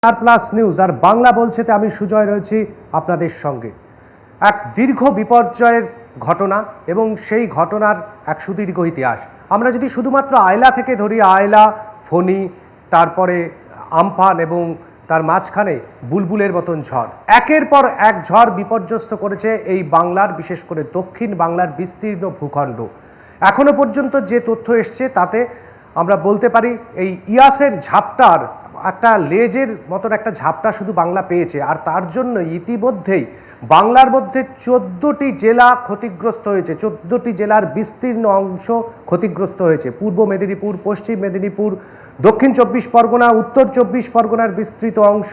Star plus news আর বাংলা বলছেতে আমি সুজয় রয়েছি আপনাদের সঙ্গে। এক দীর্ঘ বিপর্যয়ের ঘটনা এবং সেই ঘটনার এক সুদীর্ঘ ইতিহাস। আমরা যদি শুধুমাত্র আয়লা থেকে ধরি, আয়লা, ফণী, তারপরে আমফান এবং তার মাঝখানে বুলবুলের মতন ঝড়, একের পর এক ঝড় বিপর্যস্ত করেছে এই বাংলার, বিশেষ করে দক্ষিণ বাংলার বিস্তীর্ণ ভূখণ্ড। এখনো পর্যন্ত যে তথ্য এসছে তাতে আমরা বলতে পারি এই ইয়াসের ঝাপটার একটা লেজের মতন একটা ঝাপটা শুধু বাংলা পেয়েছে, আর তার জন্য ইতিমধ্যেই বাংলার মধ্যে 14টি জেলা ক্ষতিগ্রস্ত হয়েছে। 14টি জেলার বিস্তীর্ণ অংশ ক্ষতিগ্রস্ত হয়েছে। পূর্ব মেদিনীপুর, পশ্চিম মেদিনীপুর, দক্ষিণ 24 পরগনা, উত্তর 24 পরগনার বিস্তৃত অংশ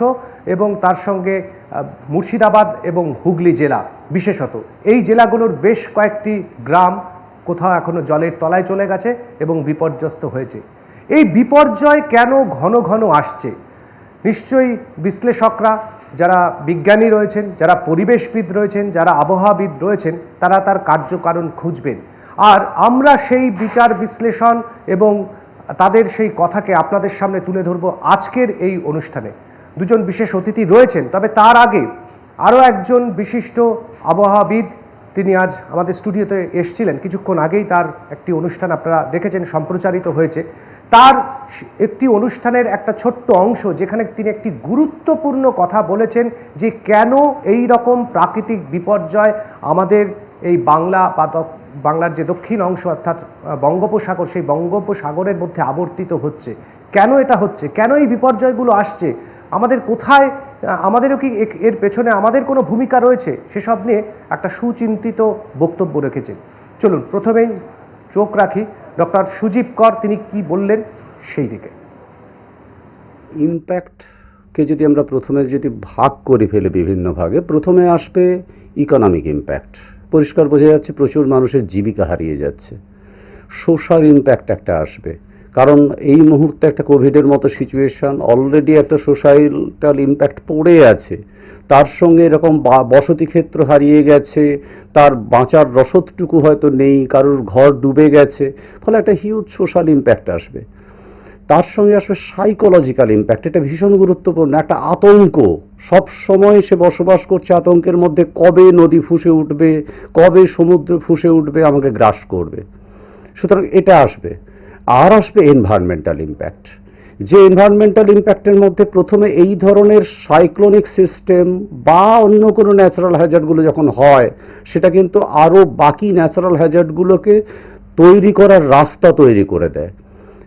এবং তার সঙ্গে মুর্শিদাবাদ এবং হুগলি জেলা বিশেষত। এই জেলাগুলোর বেশ কয়েকটি গ্রাম কোথাও এখনো জলের তলায় চলে গেছে এবং বিপর্যস্ত হয়েছে। এই বিপর্যয় কেন ঘন ঘন আসছে? নিশ্চয়ই বিশ্লেষকরা, যারা বিজ্ঞানী রয়েছেন, যারা পরিবেশবিদ রয়েছেন, যারা আবহাওয়াবিদ রয়েছেন, তারা তার কার্যকারণ খুঁজবেন। আর আমরা সেই বিচার বিশ্লেষণ এবং তাদের সেই কথাকে আপনাদের সামনে তুলে ধরব আজকের এই অনুষ্ঠানে। দুজন বিশেষ অতিথি রয়েছেন, তবে তার আগে আরও একজন বিশিষ্ট আবহাওয়াবিদ, তিনি আজ আমাদের স্টুডিওতে এসেছিলেন। কিছুক্ষণ আগেই তার একটি অনুষ্ঠান আপনারা দেখেছেন, সম্প্রচারিত হয়েছে। তার একটি অনুষ্ঠানের একটা ছোট্ট অংশ যেখানে তিনি একটি গুরুত্বপূর্ণ কথা বলেছেন যে কেন এই রকম প্রাকৃতিক বিপর্যয় আমাদের এই বাংলা বা বাংলার যে দক্ষিণ অংশ অর্থাৎ বঙ্গোপসাগর, সেই বঙ্গোপসাগরের মধ্যে আবর্তিত হচ্ছে। কেন এটা হচ্ছে, কেন এই বিপর্যয়গুলো আসছে, আমাদের কোথায়, আমাদেরও কি এর পেছনে আমাদের কোনো ভূমিকা রয়েছে, সেসব নিয়ে একটা সুচিন্তিত বক্তব্য রেখেছেন। চলুন প্রথমেই চোখ রাখি ডক্টর সুজীব কর, তিনি কি বললেন সেই দিকে। ইম্প্যাক্টকে যদি আমরা প্রথমে যদি ভাগ করে ফেলে বিভিন্ন ভাগে, প্রথমে আসবে ইকোনমিক ইম্প্যাক্ট। পরিষ্কার বোঝা যাচ্ছে প্রচুর মানুষের জীবিকা হারিয়ে যাচ্ছে। সোশ্যাল ইম্প্যাক্ট একটা আসবে, কারণ এই মুহূর্তে একটা কোভিডের মতো সিচুয়েশান, অলরেডি একটা সোশ্যাল ইম্প্যাক্ট পড়ে আছে। তার সঙ্গে এরকম বসতি ক্ষেত্র হারিয়ে গেছে, তার বাঁচার রসদটুকু হয়তো নেই, কারোর ঘর ডুবে গেছে, ফলে একটা হিউজ সোশ্যাল ইম্প্যাক্ট আসবে। তার সঙ্গে আসবে সাইকোলজিক্যাল ইম্প্যাক্ট। এটা ভীষণ গুরুত্বপূর্ণ। একটা আতঙ্ক, সব সময় সে বসবাস করছে আতঙ্কের মধ্যে, কবে নদী ফুঁসে উঠবে, কবে সমুদ্র ফুঁসে উঠবে, আমাকে গ্রাস করবে। সুতরাং এটা আসবে। আর আসবে এনভায়রনমেন্টাল ইম্প্যাক্ট। যে এনভায়রনমেন্টাল ইম্প্যাক্টের মধ্যে প্রথমে এই ধরনের সাইক্লোনিক সিস্টেম বা অন্য কোনো ন্যাচারাল হ্যাজার্ডগুলো যখন হয়, সেটা কিন্তু আরও বাকি ন্যাচারাল হ্যাজার্ডগুলোকে তৈরি করার রাস্তা তৈরি করে দেয়।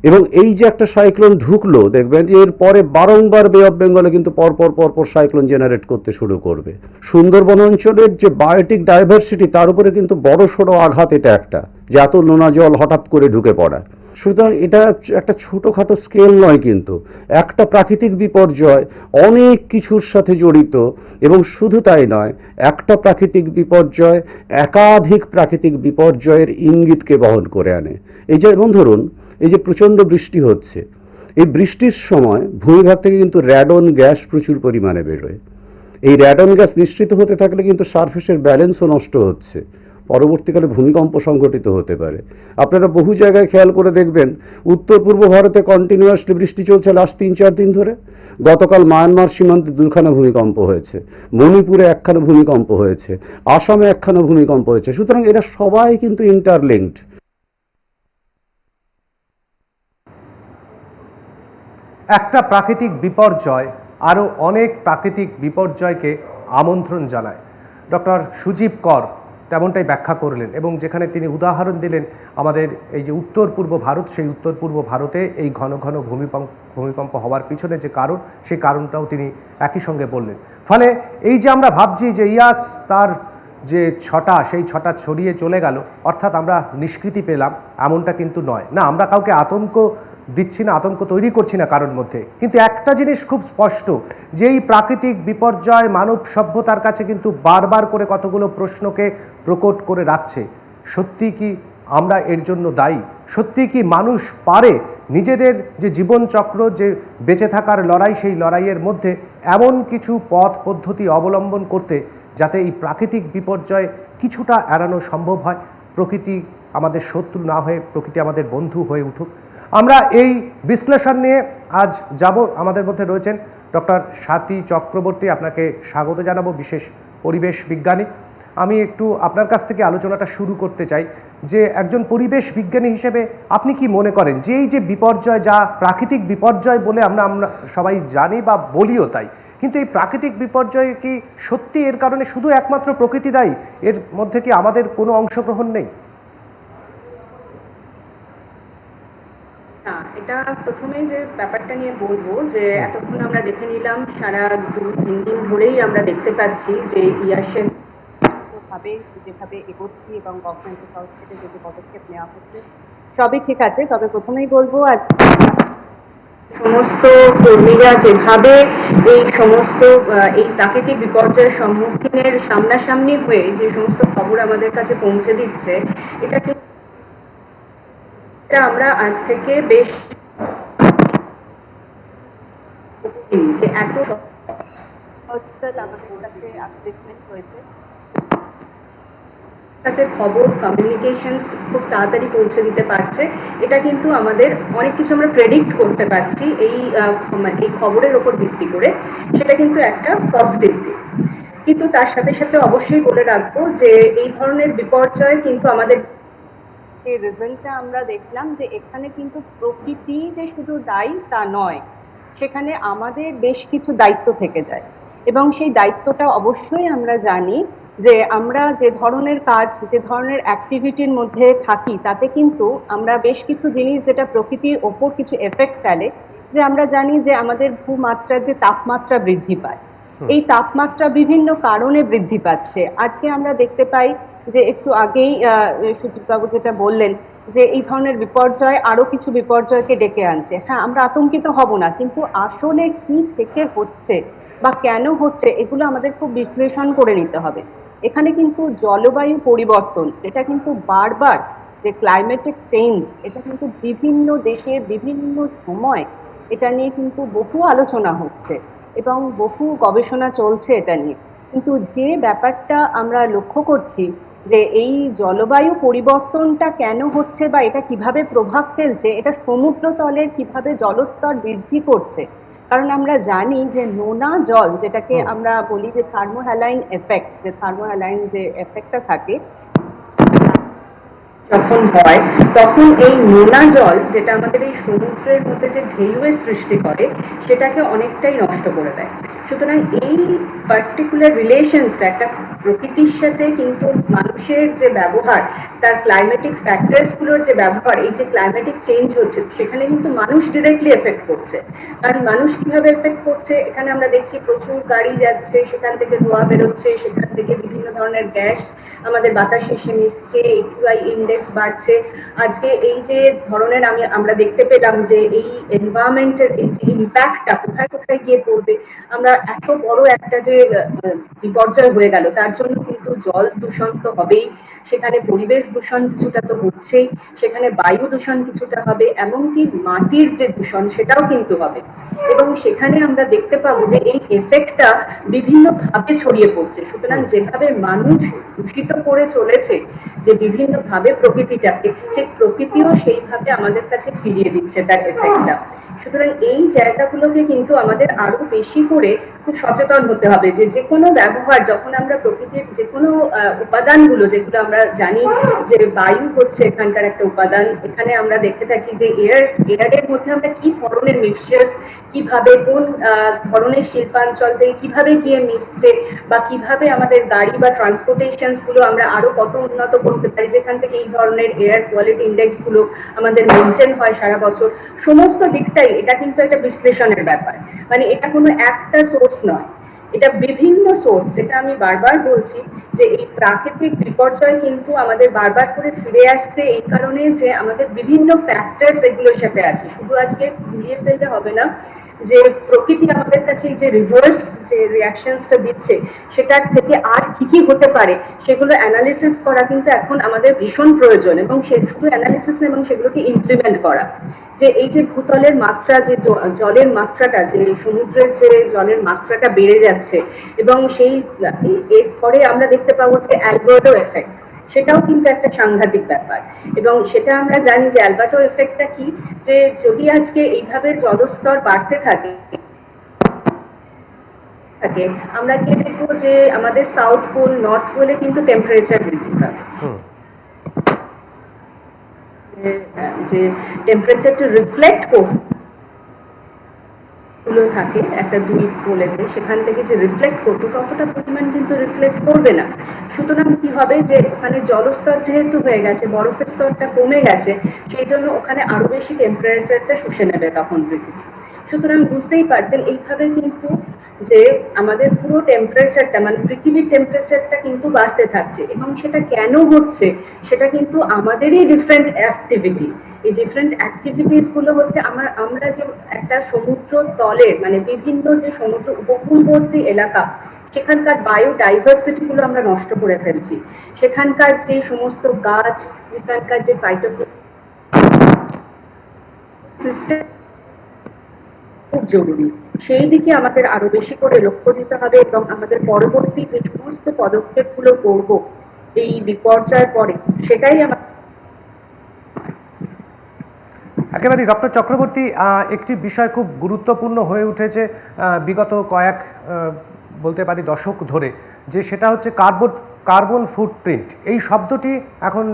এবং এই যে একটা সাইক্লোন ঢুকলো, দেখবেন যে এরপরে বারংবার বে অফ বেঙ্গলে কিন্তু পরপর সাইক্লোন জেনারেট করতে শুরু করবে। সুন্দরবন অঞ্চলের যে বায়োটিক ডাইভার্সিটি, তার উপরে কিন্তু বড় সড়ো আঘাত এটা একটা, যে এত নোনা জল হঠাৎ করে ঢুকে পড়া। সুতরাং এটা একটা ছোটোখাটো স্কেল নয়, কিন্তু একটা প্রাকৃতিক বিপর্যয় অনেক কিছুর সাথে জড়িত। এবং শুধু তাই নয়, একটা প্রাকৃতিক বিপর্যয় একাধিক প্রাকৃতিক বিপর্যয়ের ইঙ্গিতকে বহন করে আনে। এই যেমন ধরুন, এই যে প্রচণ্ড বৃষ্টি হচ্ছে, এই বৃষ্টির সময় ভূমিভাগ থেকে কিন্তু র্যাডন গ্যাস প্রচুর পরিমাণে বেরোয়। এই র্যাডন গ্যাস নিঃসৃত হতে থাকলে কিন্তু সারফেসের ব্যালেন্সও নষ্ট হচ্ছে, পরবর্তীকালে ভূমিকম্প সংঘটিত হতে পারে। আপনারা বহু জায়গায় খেয়াল করে দেখবেন, উত্তর পূর্ব ভারতে কন্টিনিউয়াসলি বৃষ্টি চলছে লাস্ট 3-4 দিন ধরে। গতকাল মায়ানমার সীমান্তে 2খানা ভূমিকম্প হয়েছে, মণিপুরে 1খানা ভূমিকম্প হয়েছে, আসামে 1খানা ভূমিকম্প হয়েছে। সুতরাং এরা সবাই কিন্তু ইন্টারলিঙ্কড। একটা প্রাকৃতিক বিপর্যয় আরও অনেক প্রাকৃতিক বিপর্যয়কে আমন্ত্রণ জানায়। ডক্টর সুজীব কর তেমনটাই ব্যাখ্যা করলেন এবং যেখানে তিনি উদাহরণ দিলেন আমাদের এই যে উত্তর পূর্ব ভারত, সেই উত্তর পূর্ব ভারতে এই ঘন ঘন ভূমিকম্প হওয়ার পিছনে যে কারণ, সেই কারণটাও তিনি একই সঙ্গে বললেন। ফলে এই যে আমরা ভাবছি যে ইয়াস তার যে ছটা, সেই ছটা ছড়িয়ে চলে গেল, অর্থাৎ আমরা নিষ্কৃতি পেলাম, এমনটা কিন্তু নয়। না, আমরা কাউকে আতঙ্ক দিচ্ছি না, আতঙ্ক তৈরি করছি না কারোর মধ্যে। কিন্তু একটা জিনিস খুব স্পষ্ট, যে এই প্রাকৃতিক বিপর্যয় মানব সভ্যতার কাছে কিন্তু বারবার করে কতগুলো প্রশ্নকে প্রকট করে রাখছে। সত্যি কি আমরা এর জন্য দায়ী? সত্যি কি মানুষ পারে নিজেদের যে জীবনচক্র, যে বেঁচে থাকার লড়াই, সেই লড়াইয়ের মধ্যে এমন কিছু পথ পদ্ধতি অবলম্বন করতে যাতে এই প্রাকৃতিক বিপর্যয় কিছুটা এড়ানো সম্ভব হয়, প্রকৃতি আমাদের শত্রু না হয়ে প্রকৃতি আমাদের বন্ধু হয়ে উঠুক। আমরা এই বিশ্লেষণ নিয়ে আজ যাব। আমাদের মধ্যে রয়েছেন ডক্টর স্বাতী চক্রবর্তী, আপনাকে স্বাগত জানাবো, বিশেষ পরিবেশ বিজ্ঞানী। আমি একটু আপনার কাছ থেকে আলোচনাটা শুরু করতে চাই যে একজন পরিবেশ বিজ্ঞানী হিসেবে আপনি কি মনে করেন যে এই যে বিপর্যয়, যা প্রাকৃতিক বিপর্যয় বলে আমরা সবাই জানি বা বলিও তাই, কিন্তু এই প্রাকৃতিক বিপর্যয় কি সত্যি এর কারণে শুধু একমাত্র প্রকৃতি দায়ী? এর মধ্যে কি আমাদের কোনো অংশগ্রহণ নেই? না, এটা প্রথমে যে ব্যাপারটা নিয়ে বলবো যে এতক্ষণ আমরা দেখে নিলাম, সারা 2-3 দিন ধরেই আমরা দেখতে পাচ্ছি যে ইয়াসের ভাবে যেভাবে এগোচ্ছি এবং গভর্নমেন্টের তরফ থেকে যে পদক্ষেপ নেওয়া হচ্ছে সবই ঠিক আছে। তবে প্রথমেই বলবো, আজ সমস্ত কর্মীরা যেভাবে এই সমস্ত এই প্রাকৃতিক বিপর্যয়ের সম্মুখীনের সামনাসামনি হয়ে যে সমস্ত খবর আমাদের কাছে পৌঁছে দিচ্ছে, এটাকে আমরা আজ থেকে বেশ যে এত আমাদের কাছে আপডেটমেন্ট হয়েছে, কাছে খবর কমিউনিকেশনস খুব তাড়াতাড়ি পৌঁছে দিতে পারছে, এটা কিন্তু আমাদের অনেক কিছু আমরা প্রেডিক্ট করতে পারছি এই খবরের ওপর ভিত্তি করে, সেটা কিন্তু একটা পজিটিভ দিক। কিন্তু তার সাথে সাথে অবশ্যই বলে রাখবো যে এই ধরনের বিপর্যয় কিন্তু আমাদের যে রেজাল্টটা আমরা দেখলাম যে এখানে কিন্তু প্রকৃতি যে শুধু দায়ী তা নয়, সেখানে আমাদের বেশ কিছু দায়িত্ব থেকে যায় এবং সেই দায়িত্বটা অবশ্যই আমরা জানি যে আমরা যে ধরনের কাজ, যে ধরনের অ্যাক্টিভিটির মধ্যে থাকি, তাতে কিন্তু আমরা বেশ কিছু জিনিস যেটা প্রকৃতির ওপর কিছু এফেক্ট ফেলে, যে আমরা জানি যে আমাদের ভূমাত্রার যে তাপমাত্রা বৃদ্ধি পায়, এই তাপমাত্রা বিভিন্ন কারণে বৃদ্ধি পাচ্ছে। আজকে আমরা দেখতে পাই যে একটু আগেই সুজিতবাবু যেটা বললেন যে এই ধরনের বিপর্যয় আরো কিছু বিপর্যয়কে ডেকে আনছে। হ্যাঁ, আমরা আতঙ্কিত হব না, কিন্তু আসলে কি থেকে হচ্ছে বা কেন হচ্ছে এগুলো আমাদের খুব বিশ্লেষণ করে নিতে হবে। এখানে কিন্তু জলবায়ু পরিবর্তন, এটা কিন্তু বারবার যে ক্লাইমেটিক চেঞ্জ, এটা কিন্তু বিভিন্ন দেশে বিভিন্ন সময় এটা নিয়ে কিন্তু বহু আলোচনা হচ্ছে এবং বহু গবেষণা চলছে এটা নিয়ে। কিন্তু যে ব্যাপারটা আমরা লক্ষ্য করছি যে এই জলবায়ু পরিবর্তনটা কেন হচ্ছে বা এটা কিভাবে প্রভাব ফেলছে, এটা সমুদ্র তলের কিভাবে জলস্তর বৃদ্ধি করছে। কারণ আমরা জানি যে নোনা জল, যেটাকে আমরা বলি যে থার্মোহ্যালাইন এফেক্ট, যে থার্মোহ্যালাইন যে এফেক্টটা থাকে যখন হয়, তখন এই নোনা জল যেটা আমাদের এই সমুদ্রের মধ্যে যে ঢেউয়ের সৃষ্টি করে, সেটাকে অনেকটাই নষ্ট করে দেয়। সুতরাং এই পার্টিকুলার রিলেশনসটা একটা প্রকৃতির সাথে কিন্তু মানুষের যে ব্যবহার, তার ক্লাইমেটিক ফ্যাক্টরস গুলোর যে ব্যবহার, এই যে ক্লাইমেটিক চেঞ্জ হচ্ছে, সেখানে কিন্তু মানুষ ডিরেক্টলি এফেক্ট করছে। কারণ মানুষ কিভাবে এফেক্ট করছে, এখানে আমরা দেখছি প্রচুর গাড়ি যাচ্ছে, সেখান থেকে ধোঁয়া বেরোচ্ছে, সেখান থেকে বিভিন্ন ধরনের গ্যাস আমাদের বাতাসে এসে মিশছে, একিউআই ইন্ডেক্স বাড়ছে। আজকে এই যে ধরনের আমরা দেখতে পেলাম যে এই এনভায়রনমেন্টের এই যে ইম্প্যাক্টটা কোথায় কোথায় গিয়ে পড়বে, আমরা এত বড় একটা যে বিপর্যয় হয়ে গেল, তার জন্য কিন্তু জল দূষণ তো হবেই, সেখানে পরিবেশ দূষণ কিছুটা তো হচ্ছেই, সেখানে বায়ু দূষণ কিছুটা হবে, এমনকি মাটির যে দূষণ সেটাও কিন্তু হবে। এবং সেখানে আমরা দেখতে পাবো যে এই এফেক্টটা বিভিন্ন ভাবে ছড়িয়ে পড়ছে। সুতরাং যেভাবে মানুষ দূষিত করে চলেছে যে বিভিন্ন ভাবে প্রকৃতিটাকে, ঠিক প্রকৃতিও সেইভাবে আমাদের কাছে ফিরিয়ে দিচ্ছে তার এফেক্টটা। সুতরাং এই জায়গাগুলোকে কিন্তু আমাদের আরো বেশি করে খুব সচেতন হতে হবে যে যে কোনো ব্যবহার, যখন আমরা প্রকৃতির যে কোনো উপাদানগুলো, যেগুলো আমরা জানি যে বায়ু হচ্ছে এখানকার একটা উপাদান, এখানে আমরা দেখে থাকি যে এয়ারের মধ্যে আমরা কি ধরনের মিক্সচার্স, কিভাবে কোন ধরনের শিল্পাঞ্চল থেকে কিভাবে গিয়ে মিশছে, বা কিভাবে আমাদের গাড়ি বা ট্রান্সপোর্টেশন গুলো আমরা আরো কত উন্নত করতে পারি, যেখান থেকে এই ধরনের এয়ার কোয়ালিটি ইন্ডেক্স গুলো আমাদের মেনটেন হয় সারা বছর। সমস্ত দিকটাই এটা কিন্তু একটা বিশ্লেষণের ব্যাপার, মানে এটা কোনো একটা সোর্স নয়, এটা বিভিন্ন সোর্স। যেটা আমি বারবার বলছি যে এই প্রাকৃতিক বিপর্যয় কিন্তু আমাদের বারবার করে ফিরে আসছে এই কারণে যে আমাদের বিভিন্ন ফ্যাক্টরস এগুলোর সাথে আছে। শুধু আজকে গুলিয়ে ফেলতে হবে না যে প্রকৃতি আমাদের কাছে যে রিভার্স যে রিঅ্যাকশনসটা দিচ্ছে, সেটার থেকে আর কি কি হতে পারে সেগুলো অ্যানালিসিস করা কিন্তু এখন আমাদের ভীষণ প্রয়োজন, এবং শুধু অ্যানালিসিস না, এবং সেগুলোকে ইমপ্লিমেন্ট করা। যে এই যে ভূতলের মাত্রা, যে জলের মাত্রাটা, যে সমুদ্রের যে জলের মাত্রাটা বেড়ে যাচ্ছে, এবং সেই এরপরে আমরা দেখতে পাবো যে অ্যালবার্টো এফেক্ট, সেটাও কিন্তু একটা সাংঘাতিক ব্যাপার। এবং সেটা আমরা জানি যে অ্যালবার্টো এফেক্টটা কি, যে যদি আজকে এইভাবে জলস্তর বাড়তে থাকে, থাকে, আমরা গিয়ে দেখবো যে আমাদের সাউথ পোল নর্থ পোলে কিন্তু টেম্পারেচার বৃদ্ধি পাবে, যে টেম্পারেচারটা রিফ্লেক্ট গুলো থাকে একটা দুই পোলেতে, সেখান থেকে যে রিফ্লেক্ট করতো ততটা পরিমাণ কিন্তু রিফ্লেক্ট করবে না। সুতরাং কি হবে যে ওখানে জলস্তর যেহেতু হয়ে গেছে, বরফের স্তরটা কমে গেছে, সেই জন্য ওখানে আরো বেশি টেম্পারেচারটা শুষে নেবে তখন পৃথিবী। সুতরাং বুঝতেই পারছেন এইভাবে কিন্তু যে আমাদের পুরো টেম্পারেচারটা মানে পৃথিবীর টেম্পারেচারটা কিন্তু বাড়তে থাকছে, এবং সেটা কেন হচ্ছে সেটা কিন্তু আমাদেরই ডিফারেন্ট অ্যাক্টিভিটি। এই ডিফারেন্ট অ্যাক্টিভিটিস গুলো হচ্ছে আমরা যে একটা সমুদ্র তলের মানে বিভিন্ন যে সমুদ্র উপকূলবর্তী এলাকা, সেখানকার বায়োডাইভার্সিটি গুলো আমরা নষ্ট করে ফেলছি। সেখানকার যে সমস্ত গাছ, সেখানকার যে সিস্টেম খুব জরুরি, সেই দিকে আমাদের আরো বেশি করে লক্ষ্য দিতে হবে, এবং আমাদের পরবর্তী যে সমস্ত পদক্ষেপ গুলো করবো এই বিপর্যয়ের পরে, সেটাই আমার একেবারে ডক্টর চক্রবর্তী, একটি বিষয় খুব গুরুত্বপূর্ণ হয়ে উঠেছে বিগত কয়েক বলতে পারি দশক ধরে, যে সেটা হচ্ছে কার্বন ফুটপ্রিন্ট। এই শব্দটি এখন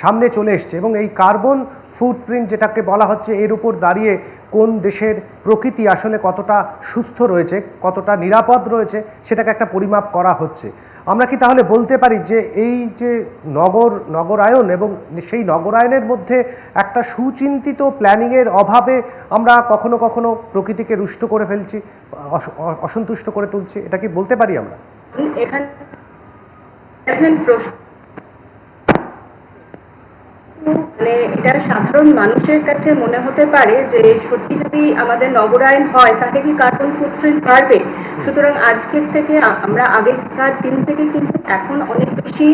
সামনে চলে এসছে, এবং এই কার্বন ফুটপ্রিন্ট যেটাকে বলা হচ্ছে, এর উপর দাঁড়িয়ে কোন দেশের প্রকৃতি আসলে কতটা সুস্থ রয়েছে, কতটা নিরাপদ রয়েছে, সেটাকে একটা পরিমাপ করা হচ্ছে। আমরা কি তাহলে বলতে পারি যে এই যে নগরায়ন এবং সেই নগরায়নের মধ্যে একটা সুচিন্তিত প্ল্যানিংয়ের অভাবে আমরা কখনো কখনো প্রকৃতিকে রুষ্ট করে ফেলছি, অসন্তুষ্ট করে তুলছি, এটা কি বলতে পারি আমরা? এখানে প্রশ্ন মানে এটা সাধারণ মানুষের কাছে মনে হতে পারে যে সত্যি যদি আমাদের নগরায়ন হয় তাহলে কি কার্বন ফুটপ্রিন্ট বাড়বে। সুতরাং আজকের থেকে আমরা আগেকার দিন থেকে কিন্তু এখন অনেক বেশি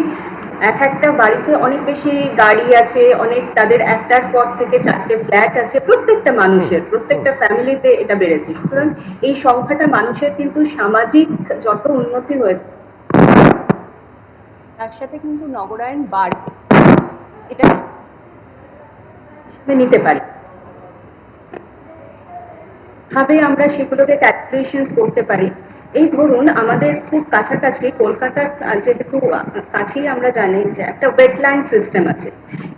এক একটা বাড়িতে অনেক বেশি গাড়ি আছে, অনেক তাদের একটার পর থেকে চারটে ফ্ল্যাট আছে, প্রত্যেকটা মানুষের প্রত্যেকটা ফ্যামিলিতে এটা বেড়েছে। সুতরাং এই সংখ্যাটা মানুষের কিন্তু সামাজিক যত উন্নতি হয়েছে তার সাথে কিন্তু নগরায়ন বাড়বে, এটা নিতে পারি ভাবে আমরা সেগুলোকে ক্যালকুলেশনস করতে পারি। এই ধরুন আমাদের খুব কাছাকাছি কলকাতার যেহেতু কাছেই আমরা জানি যে একটা ওয়েটল্যান্ড সিস্টেম আছে,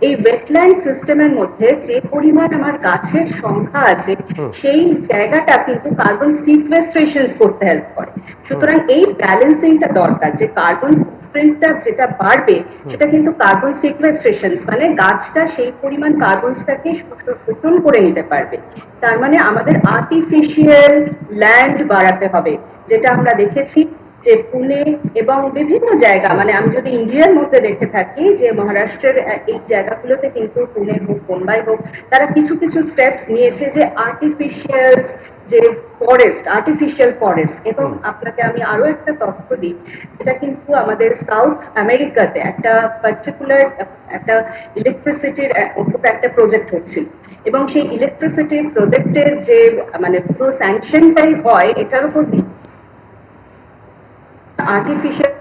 এই ওয়েটল্যান্ড সিস্টেমের মধ্যে যে পরিমাণ আমার গাছের সংখ্যা আছে সেই জায়গাটা কিন্তু কার্বন সিকুয়েস্ট্রেশন করতে হেল্প করে। সুতরাং এই ব্যালেন্সিংটা দরকার, যে কার্বন ফুটপ্রিন্টটা যেটা বাড়বে সেটা কিন্তু কার্বন সিকুয়েস্ট্রেশন মানে গাছটা সেই পরিমাণ কার্বনটাকে শোষণ করে নিতে পারবে। তার মানে আমাদের আর্টিফিশিয়াল ল্যান্ড বাড়াতে হবে, যেটা আমরা দেখেছি যে পুনে এবং বিভিন্ন জায়গা, মানে আমি যদি ইন্ডিয়ার মধ্যে দেখে থাকি যে মহারাষ্ট্রের এই জায়গাগুলোতে কিন্তু পুনে হোক মুম্বাই হোক, তারা কিছু কিছু স্টেপস নিয়েছে যে আর্টিফিশিয়াল ফরেস্ট। এবং আপনাকে আমি আরো একটা তথ্য দিই, যেটা কিন্তু আমাদের সাউথ আমেরিকাতে একটা পার্টিকুলার একটা ইলেকট্রিসিটির একটা প্রজেক্ট হচ্ছিল, এবং সেই ইলেকট্রিসিটি প্রজেক্টের যে মানে পুরো স্যাংশনটাই হয় এটার উপর আর্টিফিশিয়াল,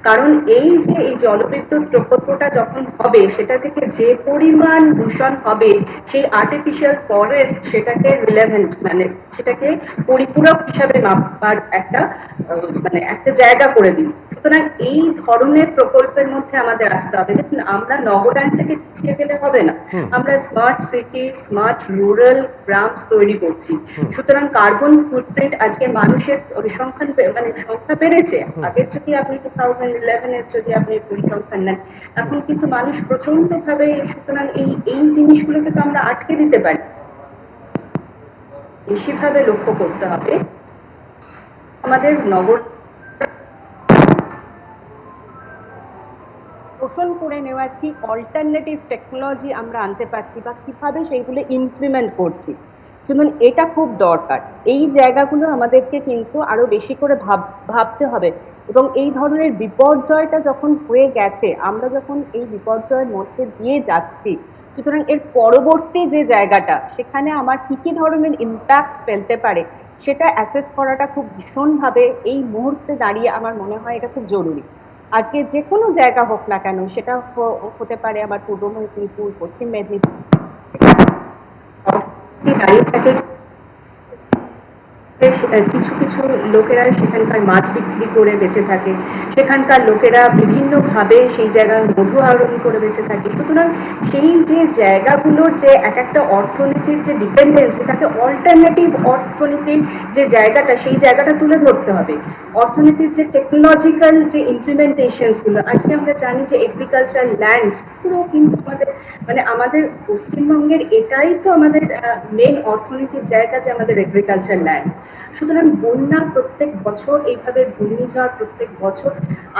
কারণ এই যে এই জলবিদ্যুৎ প্রকল্পটা যখন হবে সেটা থেকে যে পরিমাণ দূষণ হবে, সেই আর্টিফিশিয়াল ফরেস্ট সেটাকে রিলেভেন্ট মানে সেটাকে পরিপূরক হিসাবে মাপার একটা মানে একটা জায়গা করে দিন। সুতরাং এই ধরনের প্রকল্পের মধ্যে আমাদের আসতে হবে। দেখুন আমরা নগরায়ন থেকে পিছিয়ে গেলে হবে না, আমরা স্মার্ট সিটি স্মার্ট রুরাল গ্রাম তৈরি করছি। সুতরাং কার্বন ফুটপ্রিন্ট আজকে মানুষের পরিসংখ্যান মানে সংখ্যা বেড়েছে, আগের যদি আপনি 2011 এর যদি আপনি পরিসংখ্যান নেন, এখন কিন্তু মানুষ প্রচন্ড ভাবে, সুতরাং এই জিনিসগুলোকে তো আমরা আটকে দিতে পারি, বেশি ভাবে লক্ষ্য করতে হবে আমাদের নগর শোষণ করে নেওয়ার কি অল্টারনেটিভ টেকনোলজি আমরা আনতে পারছি বা কিভাবে সেইগুলো ইমপ্লিমেন্ট করছি। শুনুন এটা খুব দরকার, এই জায়গাগুলো আমাদেরকে কিন্তু আরো বেশি করে ভাবতে হবে। এবং এই ধরনের বিপর্যয়টা যখন হয়ে গেছে, আমরা যখন এই বিপর্যয়ের মধ্যে দিয়ে যাচ্ছি, সুতরাং এর পরবর্তী যে জায়গাটা সেখানে আমার কি কি ধরনের ইম্প্যাক্ট ফেলতে পারে সেটা অ্যাসেস করাটা খুব ভীষণভাবে এই মুহূর্তে দাঁড়িয়ে আমার মনে হয় এটা খুব জরুরি। আজকে যে কোনো জায়গা হোক না কেন, সেটা হতে পারে আমার পূর্ব মেদিনীপুর, পশ্চিম মেদিনীপুর, দাঁড়িয়ে থাকে কিছু কিছু লোকেরা সেখানকার মাছ বিক্রি করে বেঁচে থাকে, সেখানকার লোকেরা বিভিন্নভাবে সেই জায়গায় মধু আহরণ করে বেঁচে থাকে। সুতরাং সেই যে জায়গাগুলোর যে এক একটা অর্থনীতির যে ডিপেন্ডেন্সি, তাকে অল্টারনেটিভ অর্থনীতির যে জায়গাটা, সেই জায়গাটা তুলে ধরতে হবে। অর্থনীতির যে টেকনোলজিক্যাল যে ইমপ্লিমেন্টেশনস গুলো, আজকে আমরা জানি যে এগ্রিকালচার ল্যান্ডস পুরো কিন্তু আমাদের পশ্চিমবঙ্গের এটাই তো আমাদের মেন অর্থনীতির জায়গা, যে আমাদের এগ্রিকালচার ল্যান্ড। সুতরাং বন্যা প্রত্যেক বছর, এইভাবে ঘূর্ণিঝড় প্রত্যেক বছর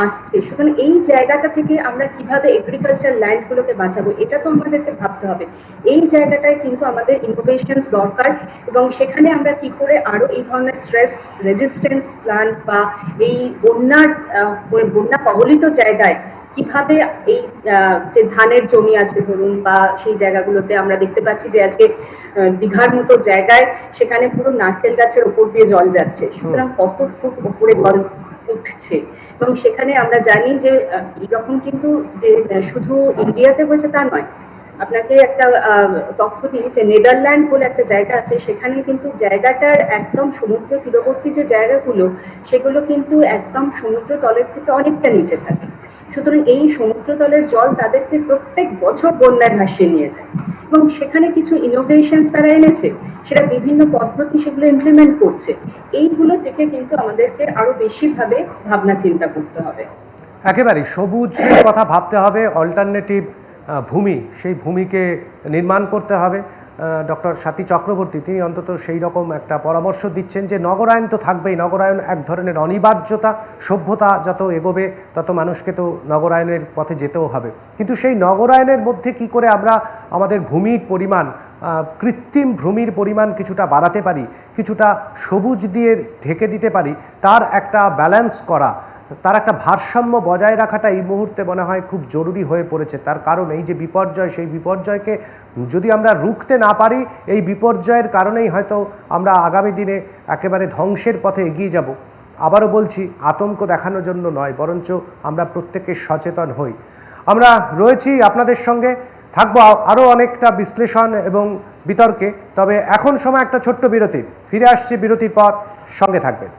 আসছে, সুতরাং এই জায়গাটা থেকে আমরা কিভাবে এগ্রিকালচার ল্যান্ড গুলোকে বাঁচাবো, এটা তো আমাদেরকে ভাবতে হবে। এই জায়গাটায় কিন্তু আমাদের ইনোভেশনস দরকার, এবং সেখানে আমরা কি করে আরো এই ধরনের স্ট্রেস রেজিস্ট্যান্স প্ল্যান বা এই বন্যা কবলিত জায়গায় কিভাবে এই যে ধানের জমি আছে ধরুন, বা সেই জায়গাগুলোতে আমরা দেখতে পাচ্ছি যে আজকে দীঘার মতো জায়গায় সেখানে পুরো নারকেল গাছের উপর দিয়ে জল যাচ্ছে, সুতরাং কত ফুট উপরে জল উঠছে। এবং সেখানে আমরা জানি যে এরকম কিন্তু যে শুধু ইন্ডিয়াতে হয়েছে তা নয়। আপনাকে একটা তথ্য দিই যে নেদারল্যান্ড বলে একটা জায়গা আছে, সেখানে কিন্তু জায়গাটার একদম সমুদ্র তীরবর্তী যে জায়গাগুলো, সেগুলো কিন্তু একদম সমুদ্র তলের থেকে অনেকটা নিচে থাকে। সুতরাং এই সমুদ্রতলের জল তাদেরকে প্রত্যেক বছর বন্যায় ভাসিয়ে নিয়ে যায়, এবং সেখানে কিছু ইনোভেশনস তারা এনেছে, সেটা বিভিন্ন পদ্ধতি সেগুলো ইমপ্লিমেন্ট করছে। এইগুলো থেকে কিন্তু আমাদেরকে আরো বেশি ভাবে ভাবনা চিন্তা করতে হবে। একেবারেই সবুজের কথা ভাবতে হবে, অল্টারনেটিভ ভূমি, সেই ভূমিকে নির্মাণ করতে হবে। ডক্টর স্বাতী চক্রবর্তী তিনি অন্তত সেই রকম একটা পরামর্শ দিচ্ছেন যে নগরায়ন তো থাকবেই, নগরায়ন এক ধরনের অনিবার্যতা। সভ্যতা যত এগোবে তত মানুষকে তো নগরায়নের পথে যেতেও হবে, কিন্তু সেই নগরায়নের মধ্যে কি করে আমরা আমাদের ভূমির পরিমাণ, কৃত্রিম ভূমির পরিমাণ কিছুটা বাড়াতে পারি, কিছুটা সবুজ দিয়ে ঢেকে দিতে পারি, তার একটা ব্যালেন্স করা, তার একটা ভারসাম্য বজায় রাখাটা এই মুহূর্তে মনে হয় খুব জরুরি হয়ে পড়েছে। তার কারণ এই যে বিপর্যয়, সেই বিপর্যয়কে যদি আমরা রুখতে না পারি, এই বিপর্যয়ের কারণেই হয়তো আমরা আগামী দিনে একেবারে ধ্বংসের পথে এগিয়ে যাব। আবারও বলছি, আতঙ্ক দেখানোর জন্য নয়, বরঞ্চ আমরা প্রত্যেকে সচেতন হই। আমরা রয়েছি আপনাদের সঙ্গে, থাকবো আরও অনেকটা বিশ্লেষণ এবং বিতর্কে। তবে এখন সময় একটা ছোট্ট বিরতির, ফিরে আসছি বিরতির পর, সঙ্গে থাকবেন।